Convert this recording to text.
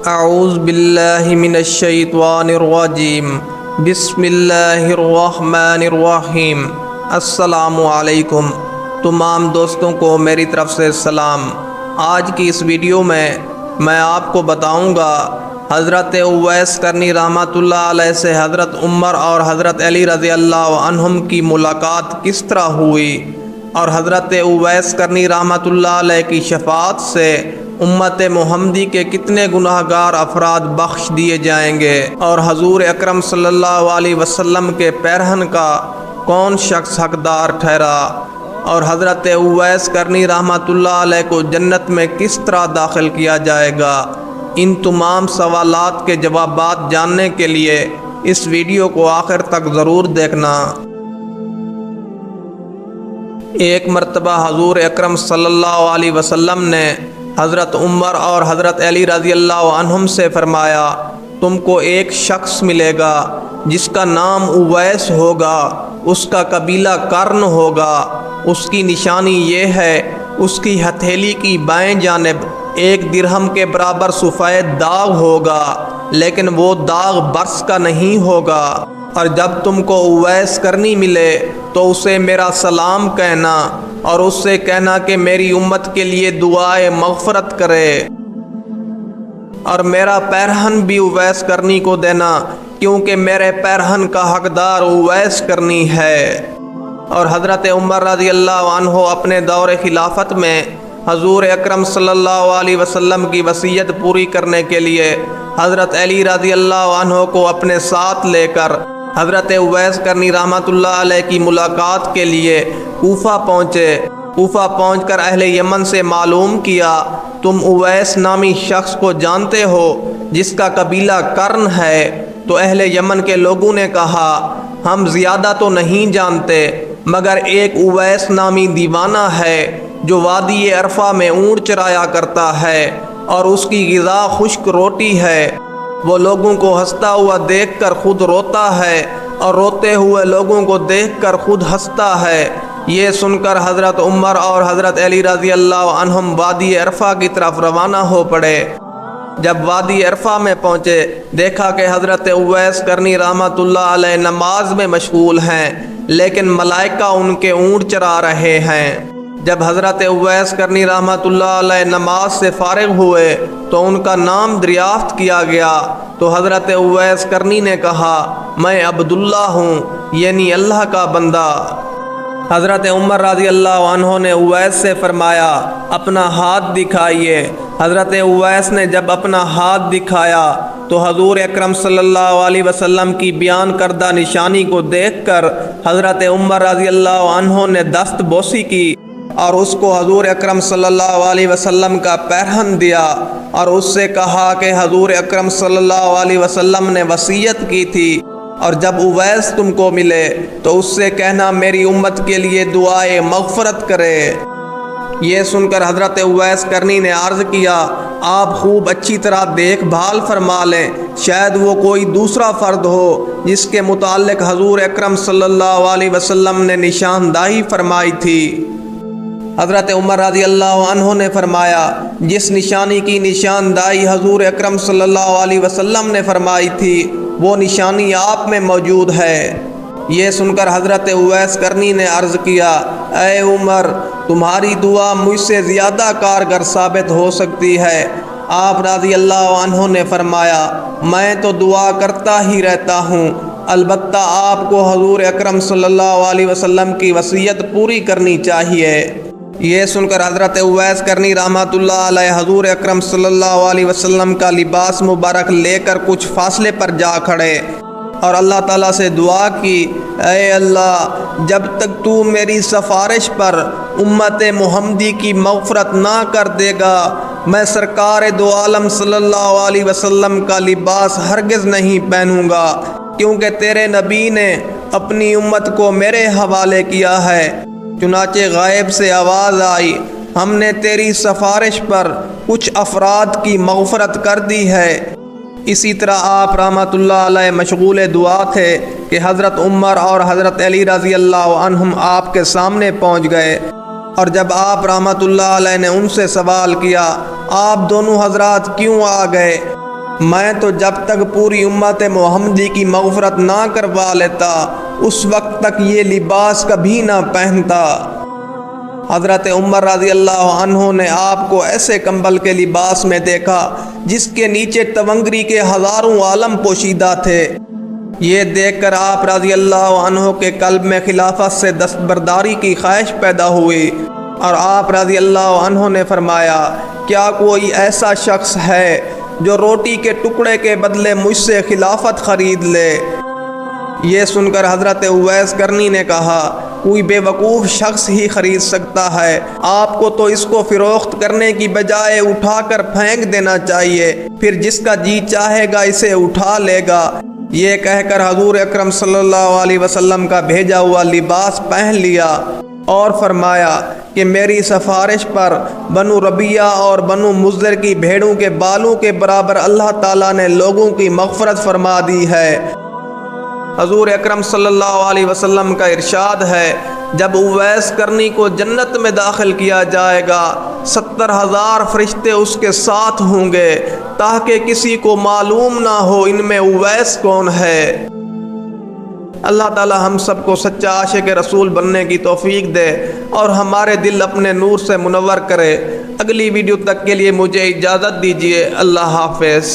اعوذ باللہ من الشیطان الرجیم بسم اللہ الرحمن الرحیم۔ السلام علیکم، تمام دوستوں کو میری طرف سے سلام۔ آج کی اس ویڈیو میں آپ کو بتاؤں گا حضرت اویس کرنی رحمۃ اللہ علیہ سے حضرت عمر اور حضرت علی رضی اللہ عنہم کی ملاقات کس طرح ہوئی، اور حضرت اویس کرنی رحمۃ اللہ علیہ کی شفاعت سے امت محمدی کے کتنے گناہ گار افراد بخش دیے جائیں گے، اور حضور اکرم صلی اللہ علیہ وسلم کے پیرہن کا کون شخص حقدار ٹھہرا، اور حضرت اویس کرنی رحمۃ اللہ علیہ کو جنت میں کس طرح داخل کیا جائے گا۔ ان تمام سوالات کے جوابات جاننے کے لیے اس ویڈیو کو آخر تک ضرور دیکھنا۔ ایک مرتبہ حضور اکرم صلی اللہ علیہ وسلم نے حضرت عمر اور حضرت علی رضی اللہ عنہم سے فرمایا، تم کو ایک شخص ملے گا جس کا نام اویس ہوگا، اس کا قبیلہ کرن ہوگا، اس کی نشانی یہ ہے، اس کی ہتھیلی کی بائیں جانب 1 درہم کے برابر سفید داغ ہوگا، لیکن وہ داغ برس کا نہیں ہوگا، اور جب تم کو اویس کرنی ملے تو اسے میرا سلام کہنا، اور اس سے کہنا کہ میری امت کے لیے دعائے مغفرت کرے، اور میرا پیرہن بھی اویس کرنی کو دینا، کیونکہ میرے پیرہن کا حقدار اویس کرنی ہے۔ اور حضرت عمر رضی اللہ عنہ اپنے دور خلافت میں حضور اکرم صلی اللہ علیہ وسلم کی وصیت پوری کرنے کے لیے حضرت علی رضی اللہ عنہ کو اپنے ساتھ لے کر حضرت اویس کرنی رحمۃ اللہ علیہ کی ملاقات کے لیے کوفہ پہنچے۔ کوفہ پہنچ کر اہل یمن سے معلوم کیا، تم اویس نامی شخص کو جانتے ہو جس کا قبیلہ کرن ہے؟ تو اہل یمن کے لوگوں نے کہا، ہم زیادہ تو نہیں جانتے، مگر ایک اویس نامی دیوانہ ہے جو وادی عرفہ میں اونٹ چرایا کرتا ہے، اور اس کی غذا خشک روٹی ہے۔ وہ لوگوں کو ہنستا ہوا دیکھ کر خود روتا ہے، اور روتے ہوئے لوگوں کو دیکھ کر خود ہنستا ہے۔ یہ سن کر حضرت عمر اور حضرت علی رضی اللہ عنہم وادی عرفہ کی طرف روانہ ہو پڑے۔ جب وادی عرفہ میں پہنچے، دیکھا کہ حضرت اویس کرنی رحمۃ اللہ علیہ نماز میں مشغول ہیں، لیکن ملائکہ ان کے اونٹ چرا رہے ہیں۔ جب حضرت اویس کرنی رحمۃ اللہ علیہ نماز سے فارغ ہوئے تو ان کا نام دریافت کیا گیا، تو حضرت اویس کرنی نے کہا، میں عبداللہ ہوں، یعنی اللہ کا بندہ۔ حضرت عمر رضی اللہ عنہ نے اویس سے فرمایا، اپنا ہاتھ دکھائیے۔ حضرت اویس نے جب اپنا ہاتھ دکھایا تو حضور اکرم صلی اللہ علیہ وسلم کی بیان کردہ نشانی کو دیکھ کر حضرت عمر رضی اللہ عنہ نے دست بوسی کی، اور اس کو حضور اکرم صلی اللہ علیہ وسلم کا پیرہن دیا، اور اس سے کہا کہ حضور اکرم صلی اللہ علیہ وسلم نے وصیت کی تھی، اور جب اویس تم کو ملے تو اس سے کہنا میری امت کے لیے دعائے مغفرت کرے۔ یہ سن کر حضرت اویس کرنی نے عرض کیا، آپ خوب اچھی طرح دیکھ بھال فرما لیں، شاید وہ کوئی دوسرا فرد ہو جس کے متعلق حضور اکرم صلی اللہ علیہ وسلم نے نشاندہی فرمائی تھی۔ حضرت عمر رضی اللہ عنہ نے فرمایا، جس نشانی کی نشاندہی حضور اکرم صلی اللہ علیہ وسلم نے فرمائی تھی وہ نشانی آپ میں موجود ہے۔ یہ سن کر حضرت اویس کرنی نے عرض کیا، اے عمر، تمہاری دعا مجھ سے زیادہ کارگر ثابت ہو سکتی ہے۔ آپ رضی اللہ عنہ نے فرمایا، میں تو دعا کرتا ہی رہتا ہوں، البتہ آپ کو حضور اکرم صلی اللہ علیہ وسلم کی وصیت پوری کرنی چاہیے۔ یہ سن کر حضرت اویس کرنی رحمۃ اللہ علیہ حضور اکرم صلی اللہ علیہ وسلم کا لباس مبارک لے کر کچھ فاصلے پر جا کھڑے، اور اللہ تعالیٰ سے دعا کی، اے اللہ، جب تک تو میری سفارش پر امت محمدی کی مغفرت نہ کر دے گا، میں سرکار دو عالم صلی اللہ علیہ وسلم کا لباس ہرگز نہیں پہنوں گا، کیونکہ تیرے نبی نے اپنی امت کو میرے حوالے کیا ہے۔ چنانچہ غائب سے آواز آئی، ہم نے تیری سفارش پر کچھ افراد کی مغفرت کر دی ہے۔ اسی طرح آپ رحمۃ اللہ علیہ مشغول دعا تھے کہ حضرت عمر اور حضرت علی رضی اللہ عنہم آپ کے سامنے پہنچ گئے، اور جب آپ رحمۃ اللہ علیہ نے ان سے سوال کیا، آپ دونوں حضرات کیوں آ گئے، میں تو جب تک پوری امت محمدی کی مغفرت نہ کروا لیتا اس وقت تک یہ لباس کبھی نہ پہنتا۔ حضرت عمر رضی اللہ عنہ نے آپ کو ایسے کمبل کے لباس میں دیکھا جس کے نیچے تونگری کے ہزاروں عالم پوشیدہ تھے۔ یہ دیکھ کر آپ رضی اللہ عنہ کے قلب میں خلافت سے دستبرداری کی خواہش پیدا ہوئی، اور آپ رضی اللہ عنہ نے فرمایا، کیا کوئی ایسا شخص ہے جو روٹی کے ٹکڑے کے بدلے مجھ سے خلافت خرید لے؟ یہ سن کر حضرت اویس کرنی نے کہا، کوئی بے وقوف شخص ہی خرید سکتا ہے، آپ کو تو اس کو فروخت کرنے کی بجائے اٹھا کر پھینک دینا چاہیے، پھر جس کا جی چاہے گا اسے اٹھا لے گا۔ یہ کہہ کر حضور اکرم صلی اللہ علیہ وسلم کا بھیجا ہوا لباس پہن لیا اور فرمایا کہ میری سفارش پر بنو ربیہ اور بنو مضر کی بھیڑوں کے بالوں کے برابر اللہ تعالیٰ نے لوگوں کی مغفرت فرما دی ہے۔ حضور اکرم صلی اللہ علیہ وسلم کا ارشاد ہے، جب اویس کرنی کو جنت میں داخل کیا جائے گا 70,000 فرشتے اس کے ساتھ ہوں گے تاکہ کسی کو معلوم نہ ہو ان میں اویس کون ہے۔ اللہ تعالی ہم سب کو سچا عاشق رسول بننے کی توفیق دے اور ہمارے دل اپنے نور سے منور کرے۔ اگلی ویڈیو تک کے لیے مجھے اجازت دیجیے۔ اللہ حافظ۔